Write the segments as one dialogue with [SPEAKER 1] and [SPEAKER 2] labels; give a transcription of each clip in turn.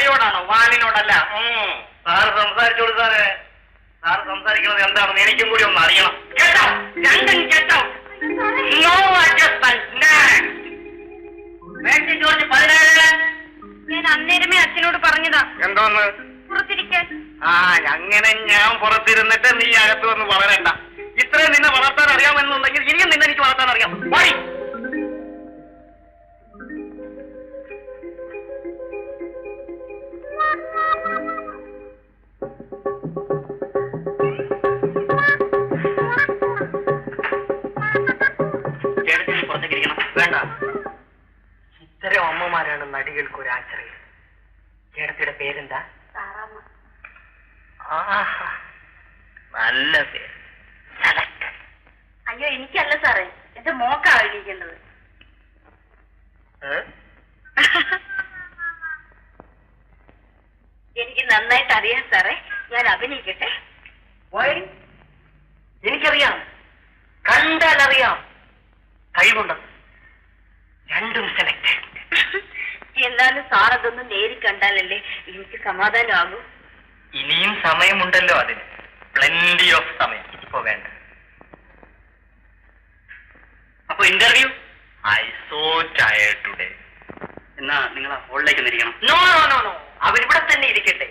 [SPEAKER 1] തലയോടാണോ, വാലിനോടല്ല. Sir സംസാരിച്ചോളൂ സാറേ. Sir സംസാരിക്കുന്നത് എന്താണെന്ന് എനിക്കും കൂടി ഒന്ന് അറിയണം. കേട്ടോ, രണ്ടും കേട്ടോ. ജോർജ് 17.
[SPEAKER 2] ഞാൻ അന്നേരമേ അച്ഛനോട് പറഞ്ഞതാ.
[SPEAKER 1] എന്തോന്ന്?
[SPEAKER 2] പുറത്തിരിക്കാൻ.
[SPEAKER 1] അങ്ങനെ ഞാൻ പുറത്തിരുന്നിട്ട് നീ അകത്ത് വന്ന് വളരണ്ട. ഇത്രയും നിന്നെ വളർത്താൻ അറിയാമെന്നുണ്ടെങ്കിൽ ഇനിയും നിന്നെ എനിക്ക് വളർത്താൻ അറിയാം. പോയി. വേണ്ട, ഇത്തരം അമ്മമാരാണ് നടികൾക്ക് ഒരു ആശ്രയം. ചേട്ടത്തിയുടെ പേരെന്താ? നല്ല പേര്.
[SPEAKER 2] അയ്യോ, എനിക്കല്ല സാറേ, എന്റെ മോക്കാ എഴുതിക്കേണ്ടത്. എനിക്ക് നന്നായിട്ട് അറിയാം സാറേ, ഞാൻ അഭിനയിക്കട്ടെ?
[SPEAKER 1] എനിക്കറിയാം, കണ്ടാലറിയാം. കഴിവുണ്ട്, രണ്ടും സെലക്ട്.
[SPEAKER 2] എന്നാലും സാർ അതൊന്ന് നേരി കണ്ടാലല്ലേ എനിക്ക് സമാധാനമാകൂ.
[SPEAKER 1] ഇനിയും സമയമുണ്ടല്ലോ അതിന്. പ്ലെന്റി ഓഫ് സമയം. ഇപ്പോ വേണ്ട. അപ്പൊ interview? I so tired today. എന്നാ നിങ്ങൾ ആ ഹോളിലേക്ക് ഇരിക്കണം. നോ നോ നോ നോ, അവരിവിടെ തന്നെ ഇരിക്കട്ടെ.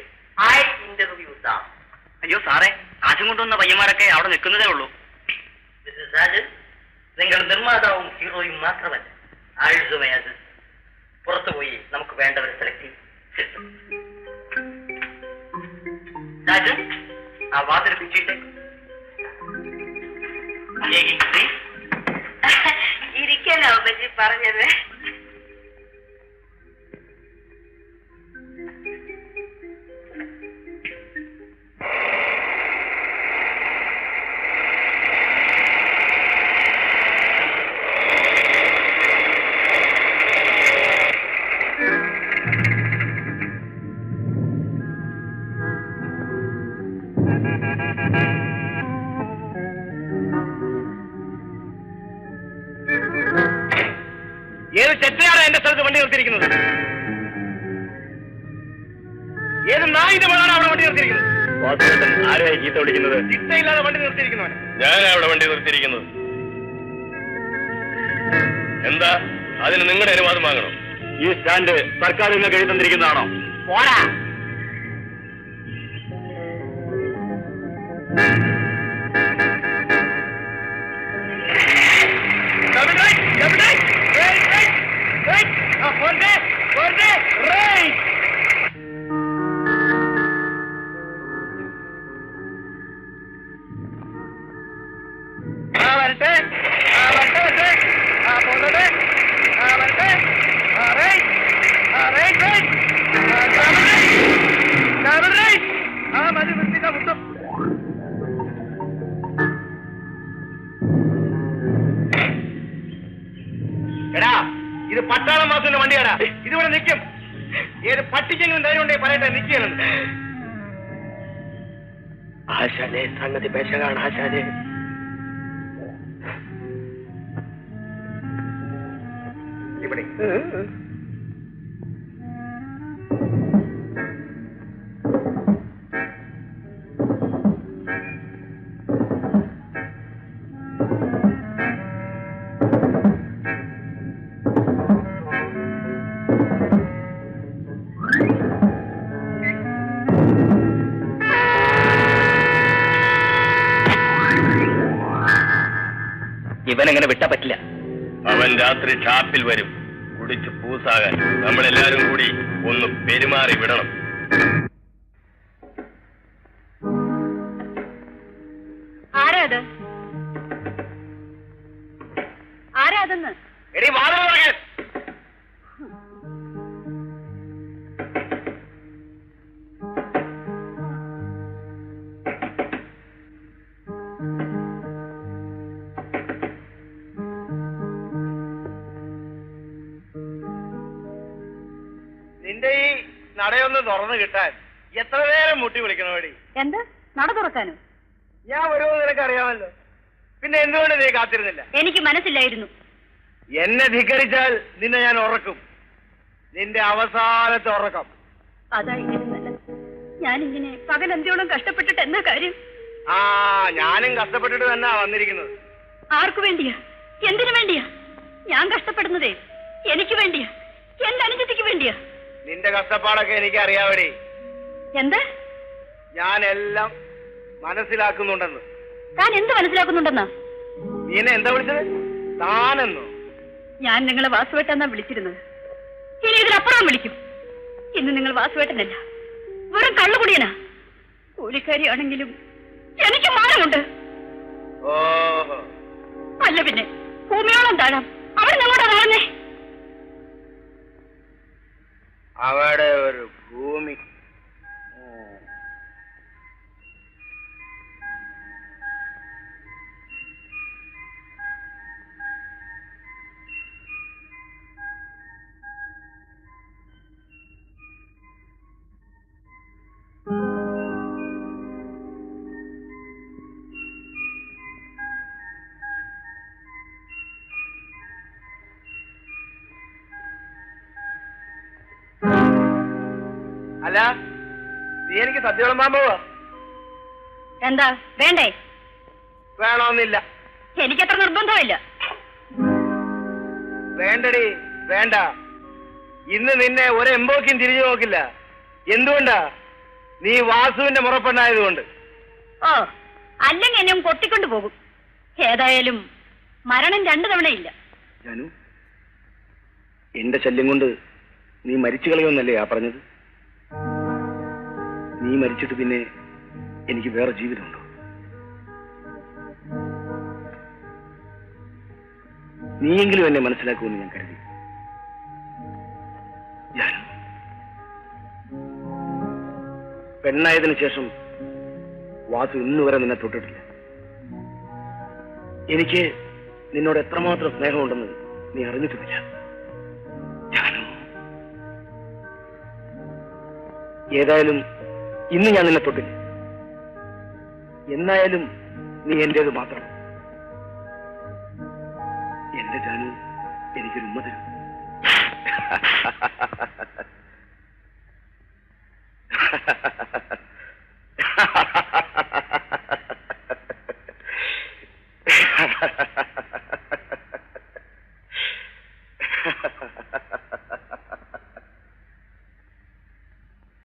[SPEAKER 1] I interview sir. അയ്യോ സാറേ, കാശും കൊണ്ടുവന്ന പയ്യന്മാരൊക്കെ അവിടെ നിൽക്കുന്നതേ ഉള്ളൂ. നിങ്ങൾ നിർമ്മാതാവും ഹീറോയും മാത്രമല്ല, ആഴ്ചമയത് പുറത്തുപോയി നമുക്ക് വേണ്ടവരെ സെലക്ട് ചെയ്യും. രാജൻ, ആ വാതിൽ കുറ്റിയിട്ട്
[SPEAKER 2] ഇരിക്കാനോ ബജി പറഞ്ഞത്?
[SPEAKER 1] ഏത് ചെറ്റയാണ് എന്റെ സ്ഥലത്ത് വണ്ടി നിർത്തിയിരിക്കുന്നത്? ഏത് നായിന്റെ മകളാണ് അവിടെ വണ്ടി നിർത്തിയിരിക്കുന്നത്? ആരെയായി ചീത്ത വിളിക്കുന്നത്? ചിട്ടയില്ലാതെ വണ്ടി നിർത്തിയിരിക്കുന്നവൻ. ഞാനാ അവിടെ വണ്ടി നിർത്തിയിരിക്കുന്നത്. എന്താ, അതിന് നിങ്ങളുടെ അനുവാദം വാങ്ങണം? ഈ സ്റ്റാൻഡ് സർക്കാരിൽ നിന്ന് എഴുതി തന്നിരിക്കുന്നതാണോ? പോരാ. എടാ, ഇത് പട്ടാളം മാസത്തിന്റെ വണ്ടിയാടാ. ഇതിവിടെ നിൽക്കും. ഏത് പട്ടിക്കെങ്കിലും ധൈര്യം ഉണ്ടെങ്കിൽ പറയട്ടെ, നിൽക്കുകയാണ്. ആശാനെ, സംഗതി പേശകാണ് ആശാനെ. ഇവിടെ ഇവനെങ്ങനെ വിട്ടാ പറ്റില്ല. അവൻ രാത്രി ഷാപ്പിൽ വരും, കുടിച്ച് പൂസാകാൻ. നമ്മളെല്ലാരും കൂടി ഒന്ന് പെരുമാറി വിടണം.
[SPEAKER 2] ആരാത്? ആരാതെന്ന്?
[SPEAKER 1] എടി വാതിൽ തുറക്കാൻ. നിന്റെ ഈ നടയൊന്ന് തുറന്നു കിട്ടാൻ എത്ര നേരം മുട്ടി വിളിക്കണോടി?
[SPEAKER 2] എന്താ നട തുറക്കാനോ?
[SPEAKER 1] ഞാൻ വരുമെന്ന് നിനക്ക് അറിയാമല്ലോ, പിന്നെ എന്തുകൊണ്ട് നീ കാത്തിരുന്നില്ല?
[SPEAKER 2] എനിക്ക് മനസ്സിലായിരുന്നു.
[SPEAKER 1] എന്നെ ധിക്കരിച്ചാൽ നിന്നെ ഞാൻ ഉറക്കും. നിന്റെ അവസാനത്തെ ഉറക്കം.
[SPEAKER 2] അതായിരുന്നല്ല. ഞാനിങ്ങനെ പകലന്ത്യോളം കഷ്ടപ്പെട്ടിട്ട് എന്നാ കാര്യം?
[SPEAKER 3] ആ, ഞാനും കഷ്ടപ്പെട്ടിട്ട് തന്നെ വന്നിരിക്കുന്നത്.
[SPEAKER 2] ആർക്കു വേണ്ടിയാ? എന്തിനു വേണ്ടിയാ? ഞാൻ കഷ്ടപ്പെടുന്നതേ എനിക്ക് വേണ്ടിയാ, എന്റെ അനുജത്തിക്ക് വേണ്ടിയാ.
[SPEAKER 3] നിന്റെ കഷ്ടപ്പാടൊക്കെ എനിക്ക് അറിയാവടി.
[SPEAKER 2] എന്താ?
[SPEAKER 3] ഞാൻ എല്ലാം മനസ്സിലാക്കുന്നുണ്ടെന്ന്.
[SPEAKER 2] താൻ എന്ത് മനസ്സിലാക്കുന്നുണ്ടെന്നാ?
[SPEAKER 3] നീ എന്നെ എന്താ വിളിച്ചത്? താനെന്നോ?
[SPEAKER 2] ഞാൻ നിങ്ങളെ വാസുവേട്ടെന്നാ വിളിച്ചിരുന്നത്. ഇനി ഇതിനപ്പുറം വിളിക്കും. ഇന്ന് നിങ്ങൾ വാസുവേട്ടനല്ല, വെറും കള്ളുകുടിയനാ. കൂലിക്കാരിയാണെങ്കിലും എനിക്ക് മാനമുണ്ട്.
[SPEAKER 3] ഓഹോ,
[SPEAKER 2] അല്ല പിന്നെ ഭൂമിയോളം താഴാം. അവർ ഞങ്ങളുടെ താഴ്ന്നേ.
[SPEAKER 3] അവിടെ ഒരു ഭൂമി. അല്ല, നീ എനിക്ക് സദ്യ വിളമ്പാൻ പോവാ?
[SPEAKER 2] എന്താ വേണ്ടേ?
[SPEAKER 3] വേണമെന്നില്ല.
[SPEAKER 2] എനിക്കത്ര നിർബന്ധമില്ല.
[SPEAKER 3] വേണ്ടടി, വേണ്ട. ഇന്ന് നിന്നെ ഒരു എമ്പോക്കും തിരിഞ്ഞു നോക്കില്ല. എന്തുകൊണ്ടാ? നീ വാസുവിന്റെ മുറപ്പെണ്ണായതുകൊണ്ട്.
[SPEAKER 2] ഓ, അല്ലെങ്കിൽ എന്നെ കൊട്ടിക്കൊണ്ടു പോകും. ഏതായാലും മരണം 2 തവണയില്ല.
[SPEAKER 3] ജാനു, എന്റെ ശല്യം കൊണ്ട് നീ മരിച്ചു കളയുമെന്നല്ലേ ആ പറഞ്ഞത്? നീ മരിച്ചിട്ട് പിന്നെ എനിക്ക് വേറെ ജീവിതമുണ്ടോ? നീയെങ്കിലും എന്നെ മനസ്സിലാക്കുമെന്ന് ഞാൻ കരുതി. ജാനു, പെണ്ണായതിനു ശേഷം വാസു ഇന്നുവരെ നിന്നെ തൊട്ടിട്ടില്ല. എനിക്ക് നിന്നോട് എത്രമാത്രം സ്നേഹമുണ്ടെന്ന് നീ അറിഞ്ഞിട്ടുമില്ല. ഏതായാലും ഇന്ന് ഞാൻ നിന്നെ തൊട്ടില്ല. എന്നായാലും നീ എന്റേത് മാത്രം. എന്റെ ജാനു, എനിക്കൊരു ഉമ്മ തരും. Ha ha ha ha.